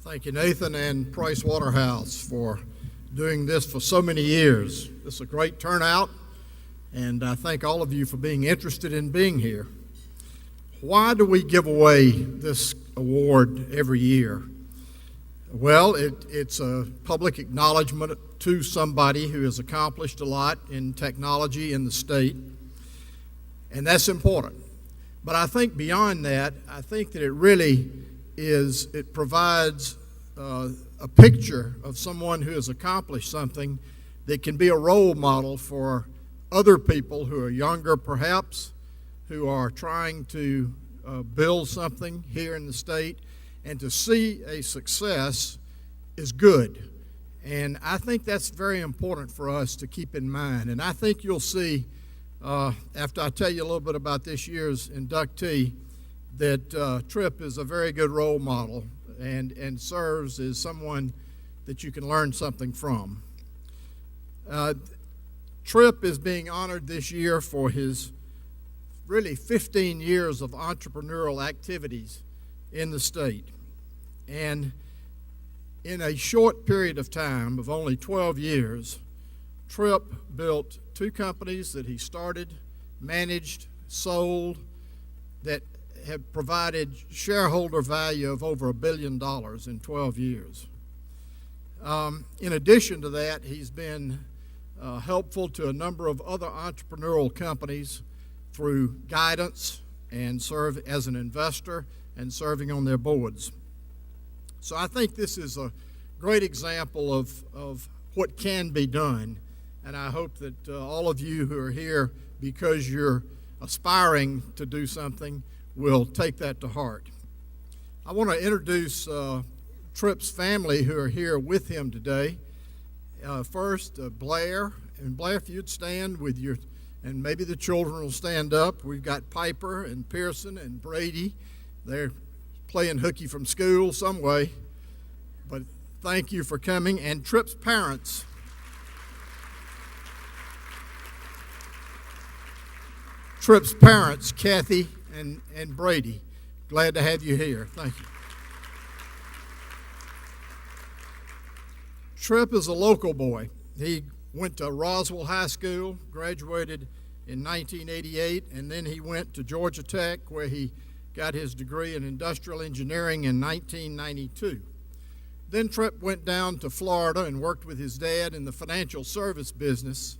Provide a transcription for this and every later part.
Thank you, Nathan and Price Waterhouse, for doing this for so many years. This is a great turnout, and I thank all of you for being interested in being here. Why do we give away this award every year? Well, it's a public acknowledgement to somebody who has accomplished a lot in technology in the state, and that's important. But I think beyond that, I think that it provides a picture of someone who has accomplished something that can be a role model for other people who are younger perhaps, who are trying to build something here in the state, and to see a success is good. And I think that's very important for us to keep in mind. And I think you'll see, after I tell you a little bit about this year's inductee, that Tripp is a very good role model and serves as someone that you can learn something from. Tripp is being honored this year for his really 15 years of entrepreneurial activities in the state. And in a short period of time of only 12 years, Tripp built 2 companies that he started, managed, sold, that have provided shareholder value of over $1 billion in 12 years. In addition to that, he's been helpful to a number of other entrepreneurial companies through guidance and serve as an investor and serving on their boards. So I think this is a great example of what can be done, and I hope that all of you who are here because you're aspiring to do something will take that to heart. I want to introduce Tripp's family who are here with him today. First, Blair. And Blair, if you'd stand with your, and maybe the children will stand up. We've got Piper and Pearson and Brady. They're playing hooky from school some way. But thank you for coming. And Tripp's parents. Tripp's parents, Kathy and Brady. Glad to have you here. Thank you. Tripp is a local boy. He went to Roswell High School, graduated in 1988, and then he went to Georgia Tech, where he got his degree in industrial engineering in 1992. Then Tripp went down to Florida and worked with his dad in the financial service business,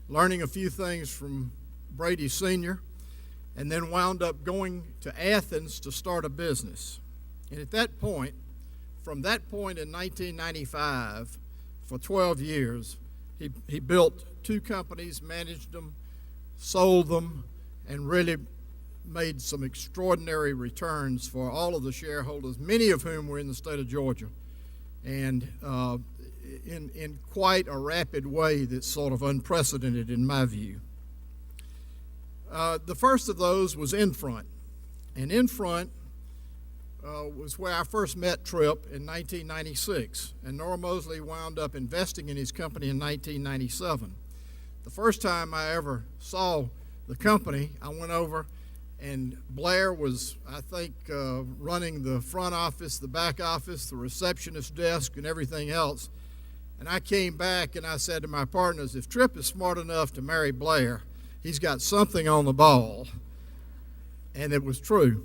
learning a few things from Brady Sr., and then wound up going to Athens to start a business. And at that point, from that point in 1995, for 12 years, he built 2 companies, managed them, sold them, and really made some extraordinary returns for all of the shareholders, many of whom were in the state of Georgia, and in quite a rapid way that's sort of unprecedented in my view. The first of those was Infront, and Infront was where I first met Tripp in 1996, and Noro-Moseley wound up investing in his company in 1997. The first time I ever saw the company, I went over, and Blair was, I think, running the front office, the back office, the receptionist desk, and everything else. And I came back and I said to my partners, if Tripp is smart enough to marry Blair, he's got something on the ball. And it was true.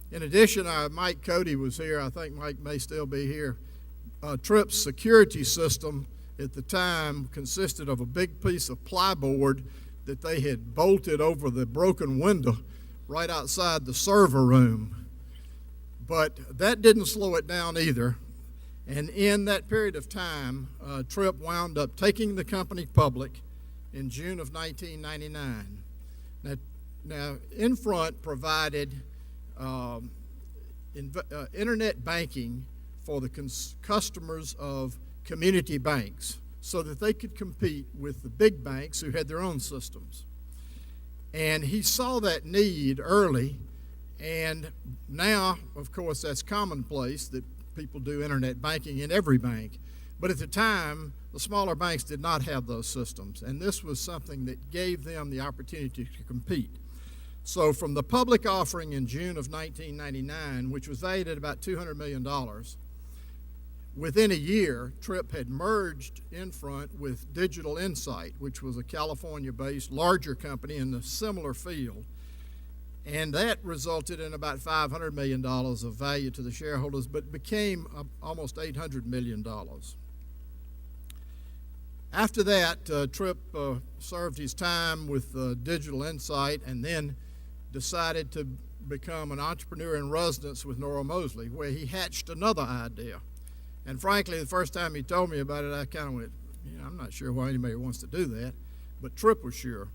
In addition, Mike Cody was here. I think Mike may still be here. Tripp's security system at the time consisted of a big piece of plyboard that they had bolted over the broken window right outside the server room. But that didn't slow it down either. And in that period of time, Tripp wound up taking the company public in June of 1999. Now Infront provided internet banking for the customers of community banks so that they could compete with the big banks who had their own systems. And he saw that need early, and now, of course, that's commonplace that people do internet banking in every bank. But at the time, the smaller banks did not have those systems, and this was something that gave them the opportunity to compete. So from the public offering in June of 1999, which was valued at about $200 million, within a year, Tripp had merged Infront with Digital Insight, which was a California-based larger company in a similar field. And that resulted in about $500 million of value to the shareholders, but became almost $800 million. After that, Tripp served his time with Digital Insight and then decided to become an entrepreneur in residence with Noro-Moseley, where he hatched another idea. And frankly, the first time he told me about it, I kind of went, I'm not sure why anybody wants to do that, but Tripp was sure.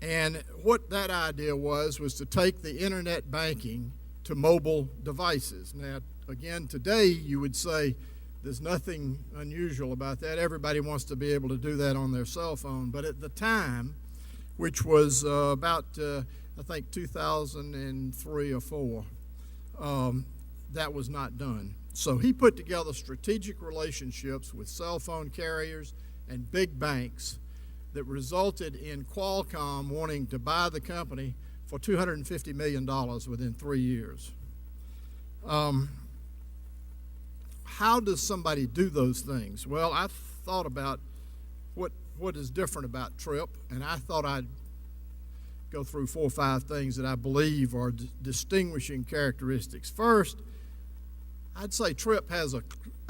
And what that idea was to take the internet banking to mobile devices. Now, again, today you would say there's nothing unusual about that. Everybody wants to be able to do that on their cell phone. But at the time, which was about, I think, 2003 or 4, that was not done. So he put together strategic relationships with cell phone carriers and big banks that resulted in Qualcomm wanting to buy the company for $250 million within 3 years. How does somebody do those things? Well, I thought about what is different about Tripp, and I thought I'd go through 4 or 5 things that I believe are distinguishing characteristics. First, I'd say Tripp has a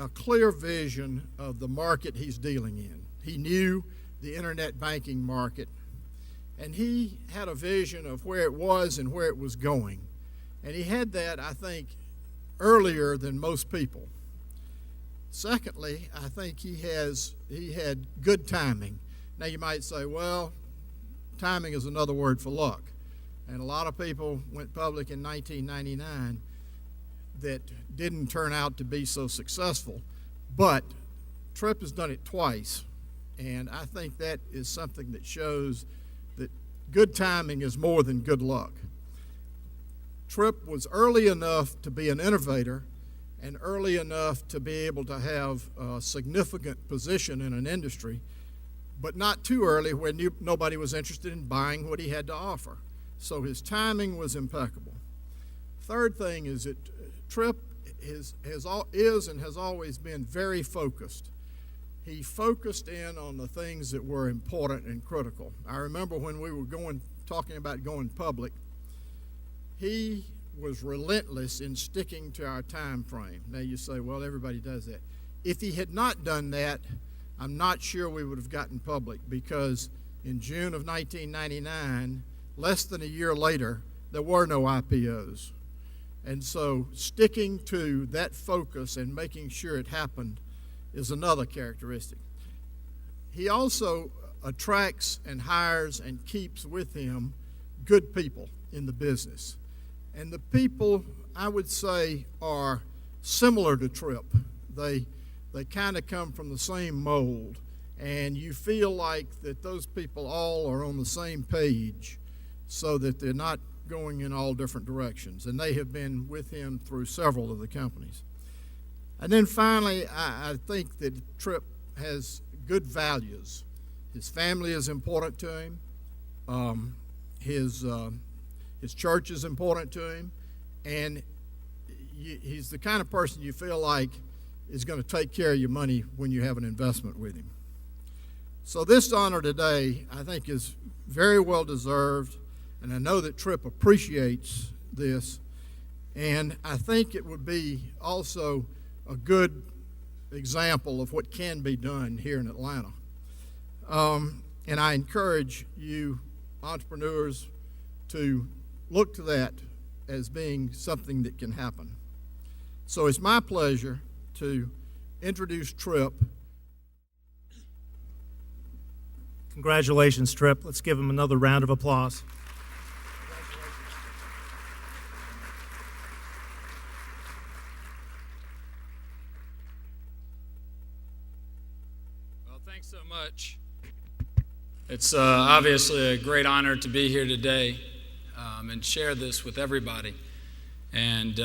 clear vision of the market he's dealing in. He knew the internet banking market, and he had a vision of where it was and where it was going. And he had that, I think, earlier than most people. Secondly, I think he had good timing. Now you might say, well, timing is another word for luck. And a lot of people went public in 1999 that didn't turn out to be so successful. But Tripp has done it twice. And I think that is something that shows that good timing is more than good luck. Tripp was early enough to be an innovator and early enough to be able to have a significant position in an industry, but not too early when nobody was interested in buying what he had to offer. So his timing was impeccable. Third thing is that Tripp is and has always been very focused. He focused in on the things that were important and critical. I remember when we were talking about going public, he was relentless in sticking to our time frame. Now you say, well, everybody does that. If he had not done that, I'm not sure we would have gotten public, because in June of 1999, less than a year later, there were no IPOs. And so sticking to that focus and making sure it happened is another characteristic. He also attracts and hires and keeps with him good people in the business. And the people, I would say, are similar to Tripp. They kind of come from the same mold, and you feel like that those people all are on the same page so that they're not going in all different directions. And they have been with him through several of the companies. And then finally, I think that Tripp has good values. His family is important to him. His church is important to him. And he's the kind of person you feel like is going to take care of your money when you have an investment with him. So this honor today, I think, is very well deserved. And I know that Tripp appreciates this. And I think it would be also a good example of what can be done here in Atlanta. And I encourage you entrepreneurs to look to that as being something that can happen. So it's my pleasure to introduce Tripp. Congratulations, Tripp. Let's give him another round of applause. Thanks so much. It's obviously a great honor to be here today and share this with everybody. And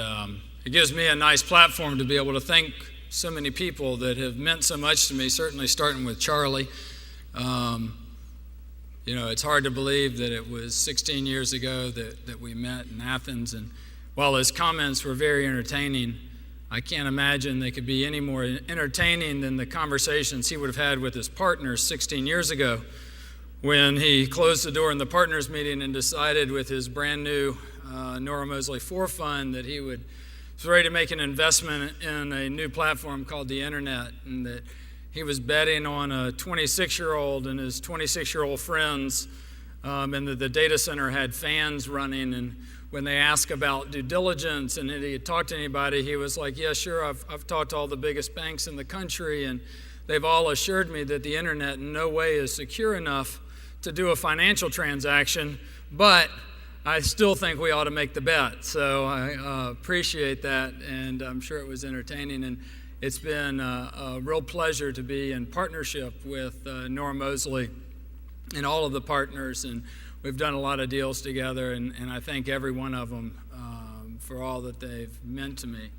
it gives me a nice platform to be able to thank so many people that have meant so much to me, certainly starting with Charlie. It's hard to believe that it was 16 years ago that we met in Athens. And while his comments were very entertaining, I can't imagine they could be any more entertaining than the conversations he would have had with his partners 16 years ago when he closed the door in the partners meeting and decided with his brand new Noro-Moseley Fund that he was ready to make an investment in a new platform called the internet, and that he was betting on a 26-year-old and his 26-year-old friends, and that the data center had fans running. And when they asked about due diligence and he had talked to anybody, he was like, yeah, sure, I've talked to all the biggest banks in the country, and they've all assured me that the internet in no way is secure enough to do a financial transaction, but I still think we ought to make the bet. So I appreciate that, and I'm sure it was entertaining. And it's been a real pleasure to be in partnership with Noro-Moseley and all of the partners, and we've done a lot of deals together, and I thank every one of them for all that they've meant to me.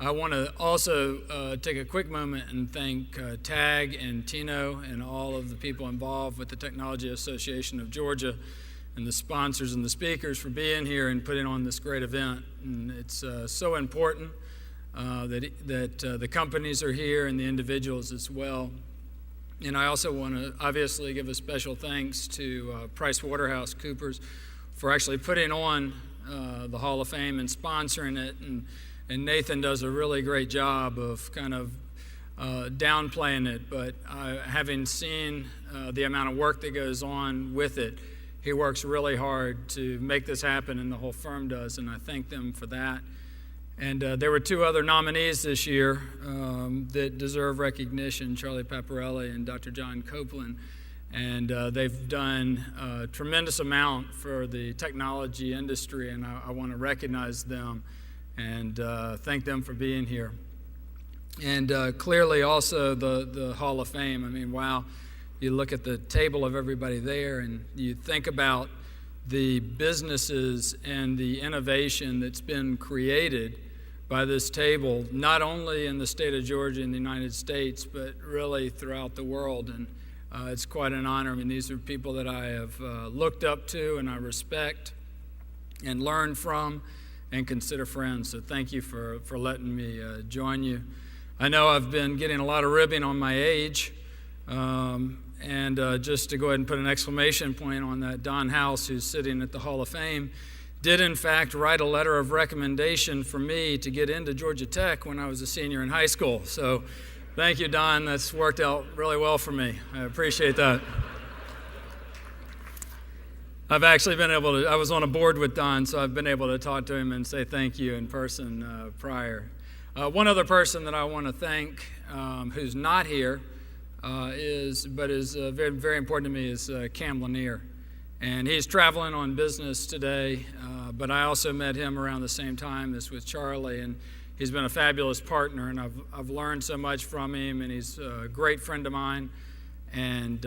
I want to also take a quick moment and thank TAG and Tino and all of the people involved with the Technology Association of Georgia and the sponsors and the speakers for being here and putting on this great event. And it's so important that the companies are here and the individuals as well. And I also want to obviously give a special thanks to PricewaterhouseCoopers for actually putting on the Hall of Fame and sponsoring it. And Nathan does a really great job of kind of downplaying it, but having seen the amount of work that goes on with it, he works really hard to make this happen, and the whole firm does, and I thank them for that. And there were two other nominees this year that deserve recognition, Charlie Paparelli and Dr. John Copeland. And they've done a tremendous amount for the technology industry, and I want to recognize them and thank them for being here. And clearly also the Hall of Fame. I mean, wow, you look at the table of everybody there and you think about the businesses and the innovation that's been created by this table, not only in the state of Georgia and the United States, but really throughout the world. And it's quite an honor. I mean, these are people that I have looked up to and I respect and learned from and consider friends. So thank you for letting me join you. I know I've been getting a lot of ribbing on my age, and just to go ahead and put an exclamation point on that, Don House, who's sitting at the Hall of Fame, did in fact write a letter of recommendation for me to get into Georgia Tech when I was a senior in high school. So thank you, Don. That's worked out really well for me. I appreciate that. I've actually been able to, I was on a board with Don, so I've been able to talk to him and say thank you in person prior. One other person that I want to thank who's not here is very, very important to me is Cam Lanier. And he's traveling on business today, but I also met him around the same time as with Charlie, and he's been a fabulous partner, and I've learned so much from him, and he's a great friend of mine. And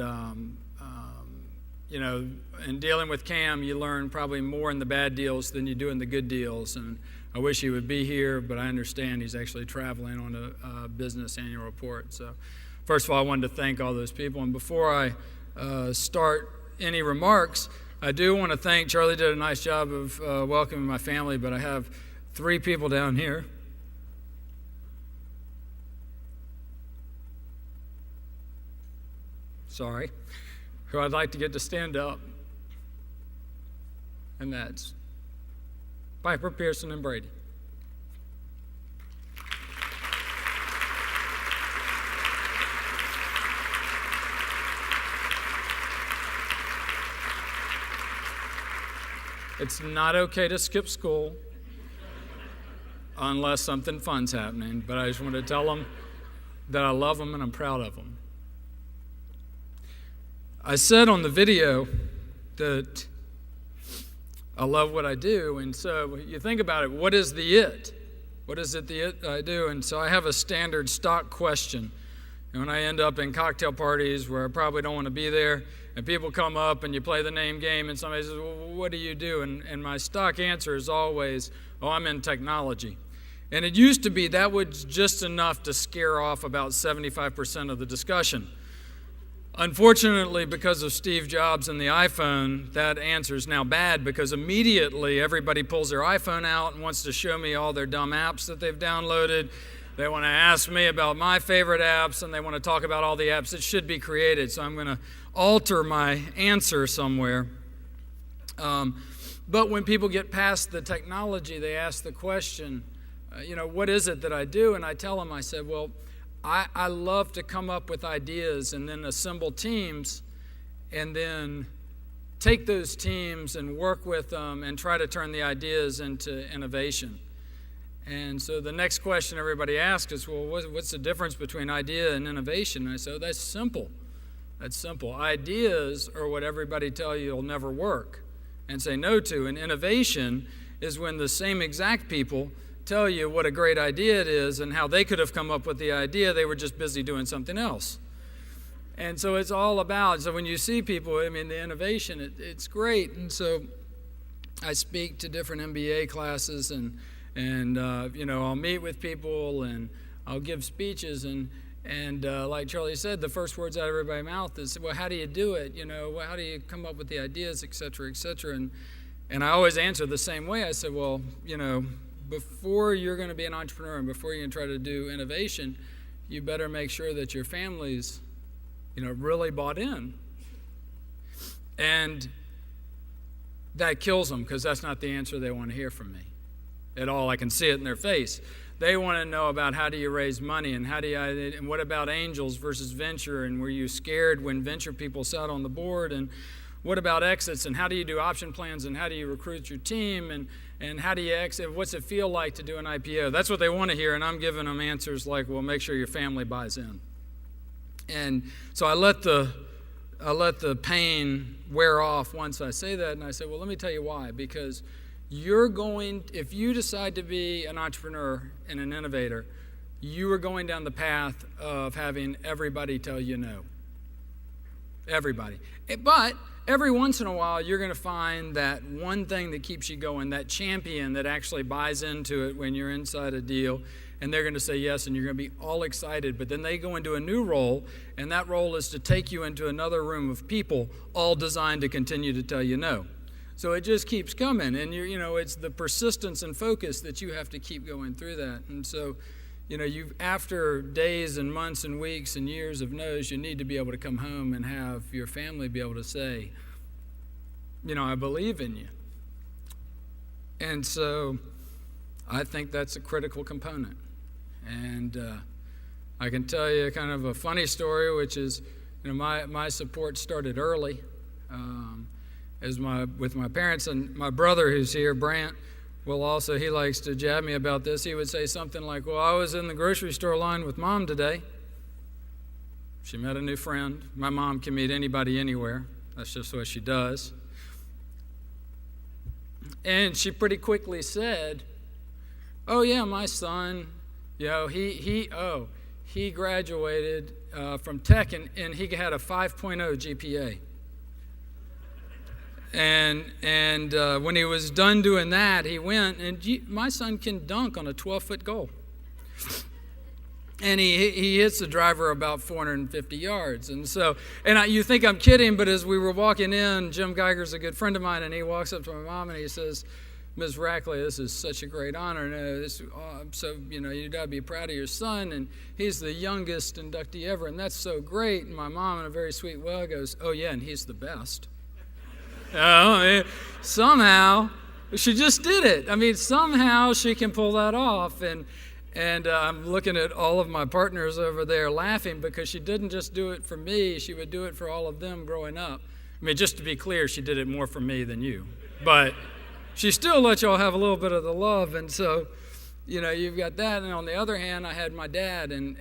you know, in dealing with Cam, you learn probably more in the bad deals than you do in the good deals. And I wish he would be here, but I understand he's actually traveling on a business annual report. So first of all, I wanted to thank all those people. And before I start any remarks, I do want to thank, Charlie did a nice job of welcoming my family, but I have 3 people down here. Sorry. Who I'd like to get to stand up, and that's Piper, Pearson, and Brady. It's not okay to skip school unless something fun's happening, but I just want to tell them that I love them and I'm proud of them. I said on the video that I love what I do, and so you think about it, what is the it? What is it the it I do? And so I have a standard stock question. And when I end up in cocktail parties where I probably don't want to be there, and people come up and you play the name game and somebody says, well, what do you do? And my stock answer is always, oh, I'm in technology. And it used to be that was just enough to scare off about 75% of the discussion. Unfortunately, because of Steve Jobs and the iPhone, that answer is now bad because immediately everybody pulls their iPhone out and wants to show me all their dumb apps that they've downloaded. They want to ask me about my favorite apps, and they want to talk about all the apps that should be created. So I'm going to alter my answer somewhere. But when people get past the technology, they ask the question, what is it that I do? And I tell them, I said, well, I love to come up with ideas and then assemble teams and then take those teams and work with them and try to turn the ideas into innovation. And so the next question everybody asks is, well, what's the difference between idea and innovation? And I said, that's simple. That's simple. Ideas are what everybody tell you will never work and say no to. And innovation is when the same exact people tell you what a great idea it is and how they could have come up with the idea. They were just busy doing something else. And so it's all about, so when you see people, the innovation, it's great. And so I speak to different MBA classes and I'll meet with people and I'll give speeches and like Charlie said, the first words out of everybody's mouth is, well, how do you do it? How do you come up with the ideas, et cetera, et cetera? And I always answer the same way. I said, well, before you're going to be an entrepreneur and before you're going to try to do innovation, you better make sure that your family's, really bought in. And that kills them because that's not the answer they want to hear from me at all. I can see it in their face. They want to know about how do you raise money and and what about angels versus venture, and were you scared when venture people sat on the board, and what about exits, and how do you do option plans, and how do you recruit your team, and how do you exit? What's it feel like to do an IPO? That's what they want to hear, and I'm giving them answers like, well, make sure your family buys in. And so I let the pain wear off once I say that, and I say, well, let me tell you why. Because if you decide to be an entrepreneur and an innovator, you are going down the path of having everybody tell you no. Everybody. But every once in a while, you're going to find that one thing that keeps you going, that champion that actually buys into it when you're inside a deal, and they're going to say yes, and you're going to be all excited. But then they go into a new role, and that role is to take you into another room of people, all designed to continue to tell you no. So it just keeps coming, and it's the persistence and focus that you have to keep going through that. And so, after days and months and weeks and years of no's, you need to be able to come home and have your family be able to say, I believe in you. And so I think that's a critical component. And I can tell you kind of a funny story, which is, my support started early. With my parents, and my brother who's here, Brant, he likes to jab me about this. He would say something like, well, I was in the grocery store line with Mom today. She met a new friend. My mom can meet anybody anywhere. That's just what she does. And she pretty quickly said, oh yeah, my son, he graduated from tech and he had a 5.0 GPA. And when he was done doing that, he went, and my son can dunk on a 12-foot goal. And he hits the driver about 450 yards. And so, you think I'm kidding, but as we were walking in, Jim Geiger's a good friend of mine, and he walks up to my mom and he says, Ms. Rackley, this is such a great honor. You got to be proud of your son, and he's the youngest inductee ever, and that's so great. And my mom, in a very sweet way, goes, oh yeah, and he's the best. Somehow she just did it. Somehow she can pull that off. And I'm looking at all of my partners over there laughing because she didn't just do it for me. She would do it for all of them growing up. Just to be clear, she did it more for me than you. But she still let y'all have a little bit of the love. And so, you've got that. And on the other hand, I had my dad. And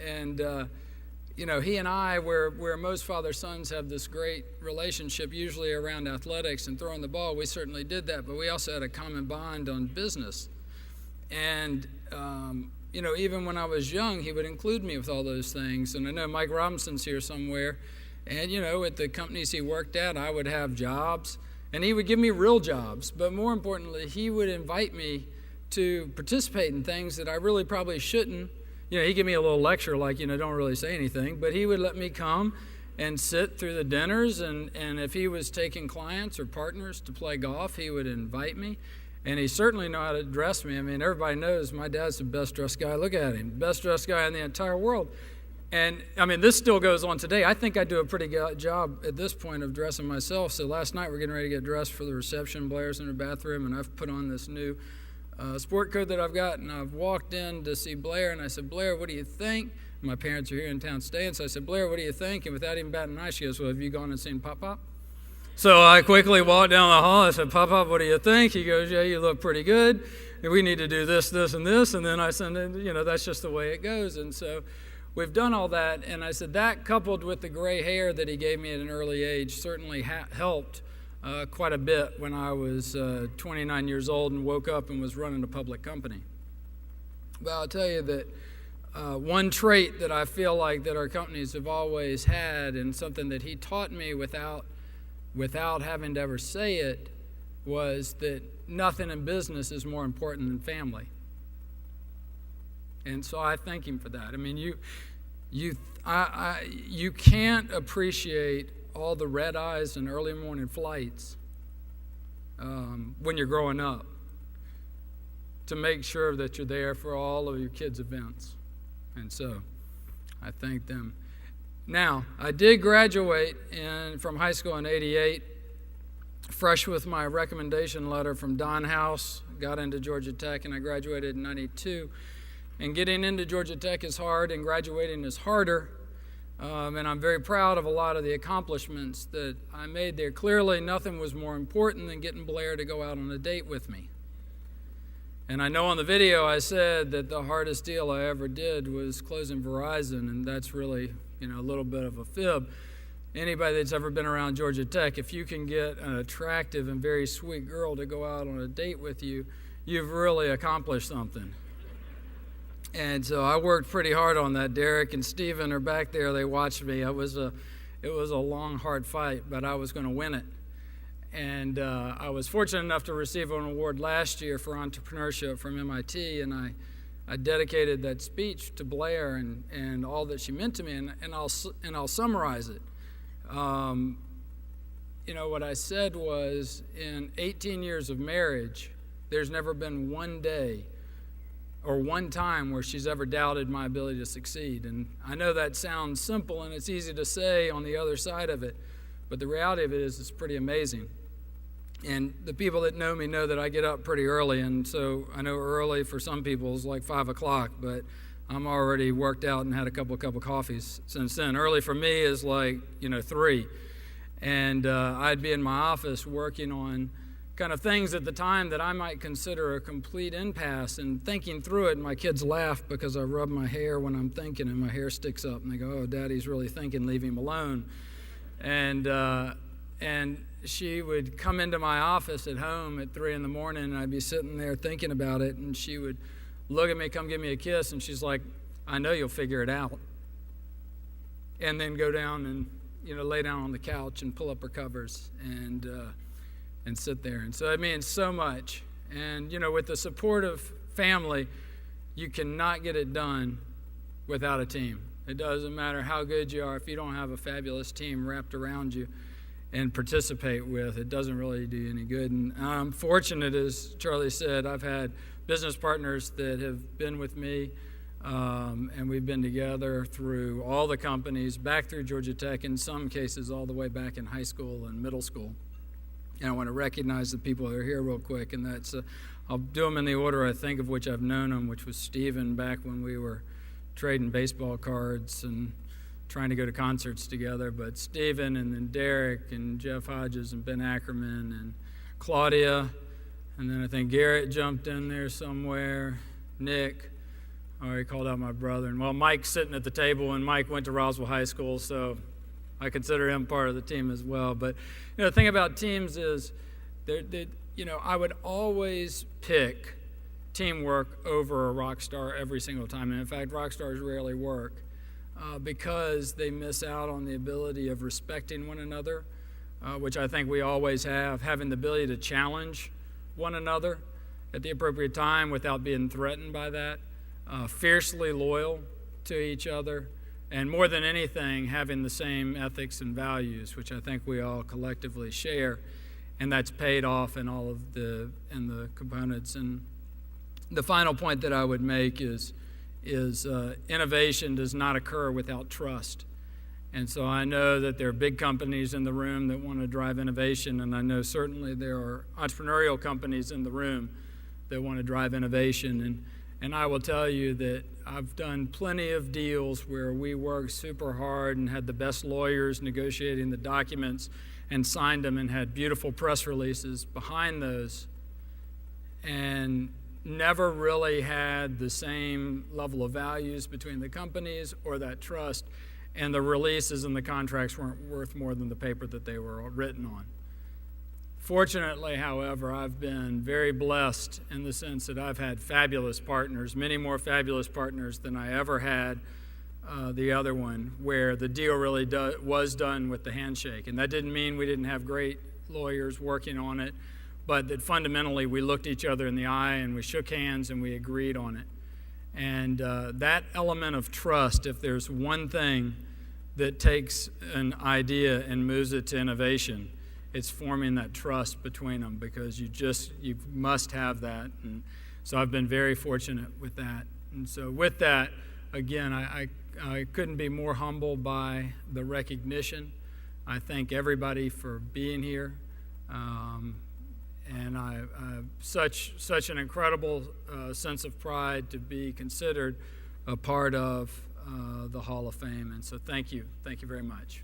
he and I, where most father-sons have this great relationship, usually around athletics and throwing the ball, we certainly did that, but we also had a common bond on business. And, even when I was young, he would include me with all those things. And I know Mike Robinson's here somewhere, and, at the companies he worked at, I would have jobs, and he would give me real jobs, but more importantly, he would invite me to participate in things that I really probably shouldn't. He'd give me a little lecture like, don't really say anything, but he would let me come and sit through the dinners. And if he was taking clients or partners to play golf, he would invite me. And he certainly knew how to dress me. I mean, everybody knows my dad's the best dressed guy. Look at him, best dressed guy in the entire world. And, I mean, this still goes on today. I think I do a pretty good job at this point of dressing myself. So last night we're getting ready to get dressed for the reception. Blair's in her bathroom, and I've put on this new sport coat that I've got, and I've walked in to see Blair, and I said, Blair, what do you think? My parents are here in town staying, so I said, Blair, what do you think? And without even batting an eye, she goes, well, have you gone and seen Pop-Pop? So I quickly walked down the hall. I said, Pop-Pop, what do you think? He goes, yeah, you look pretty good. We need to do this, this, and this. And then I said, that's just the way it goes. And so we've done all that. And I said, that coupled with the gray hair that he gave me at an early age certainly helped quite a bit when I was 29 years old and woke up and was running a public company. But I'll tell you that one trait that I feel like that our companies have always had, and something that he taught me without having to ever say it, was that nothing in business is more important than family. And so I thank him for that. I mean, you can't appreciate all the red eyes and early morning flights when you're growing up to make sure that you're there for all of your kids' events. And so I thank them. Now, I did graduate from high school in '88, fresh with my recommendation letter from Don House, got into Georgia Tech, and I graduated in '92. And getting into Georgia Tech is hard, and graduating is harder. And I'm very proud of a lot of the accomplishments that I made there. Clearly, nothing was more important than getting Blair to go out on a date with me. And I know on the video I said that the hardest deal I ever did was closing Verizon, and that's really, a little bit of a fib. Anybody that's ever been around Georgia Tech, if you can get an attractive and very sweet girl to go out on a date with you, you've really accomplished something. And so I worked pretty hard on that. Derek and Steven are back there. They watched me. It was a long, hard fight, but I was going to win it. And I was fortunate enough to receive an award last year for entrepreneurship from MIT, and I dedicated that speech to Blair and all that she meant to me, and I'll summarize it. What I said was, in 18 years of marriage, there's never been one day or one time where she's ever doubted my ability to succeed. And I know that sounds simple and it's easy to say on the other side of it, but the reality of it is it's pretty amazing. And the people that know me know that I get up pretty early, and so I know early for some people is like 5 o'clock, but I'm already worked out and had a cup of coffees since then. Early for me is like, 3. And I'd be in my office working on kind of things at the time that I might consider a complete impasse, and thinking through it. And my kids laugh because I rub my hair when I'm thinking, and my hair sticks up, and they go, "Oh, Daddy's really thinking, leave him alone." And she would come into my office at home at 3 in the morning, and I'd be sitting there thinking about it, and she would look at me, come give me a kiss, and she's like, "I know you'll figure it out." And then go down and lay down on the couch and pull up her covers and sit there. And so it means so much. And with the support of family, you cannot get it done without a team. It doesn't matter how good you are if you don't have a fabulous team wrapped around you and participate with. It doesn't really do you any good. And I'm fortunate, as Charlie said, I've had business partners that have been with me, and we've been together through all the companies, back through Georgia Tech, in some cases all the way back in high school and middle school. And I want to recognize the people that are here real quick, and that's I'll do them in the order I think of which I've known them, which was Steven back when we were trading baseball cards and trying to go to concerts together, but Steven, and then Derek and Jeff Hodges and Ben Ackerman and Claudia, and then I think Garrett jumped in there somewhere, Nick. I already called out my brother. And Mike's sitting at the table, and Mike went to Roswell High School, so I consider him part of the team as well. But the thing about teams is, I would always pick teamwork over a rock star every single time. And in fact, rock stars rarely work because they miss out on the ability of respecting one another, which I think we always have, having the ability to challenge one another at the appropriate time without being threatened by that, fiercely loyal to each other, and more than anything, having the same ethics and values, which I think we all collectively share, and that's paid off in all of the components. And the final point that I would make is innovation does not occur without trust. And so I know that there are big companies in the room that want to drive innovation, and I know certainly there are entrepreneurial companies in the room that want to drive innovation. And I will tell you that I've done plenty of deals where we worked super hard and had the best lawyers negotiating the documents and signed them and had beautiful press releases behind those, and never really had the same level of values between the companies or that trust, and the releases and the contracts weren't worth more than the paper that they were written on. Fortunately, however, I've been very blessed in the sense that I've had fabulous partners, many more fabulous partners than I ever had the other one, where the deal really was done with the handshake. And that didn't mean we didn't have great lawyers working on it, but that fundamentally we looked each other in the eye and we shook hands and we agreed on it. And that element of trust, if there's one thing that takes an idea and moves it to innovation, it's forming that trust between them, because you must have that. And so I've been very fortunate with that. And so with that, again, I couldn't be more humbled by the recognition. I thank everybody for being here. And I have such an incredible sense of pride to be considered a part of the Hall of Fame. And so thank you very much.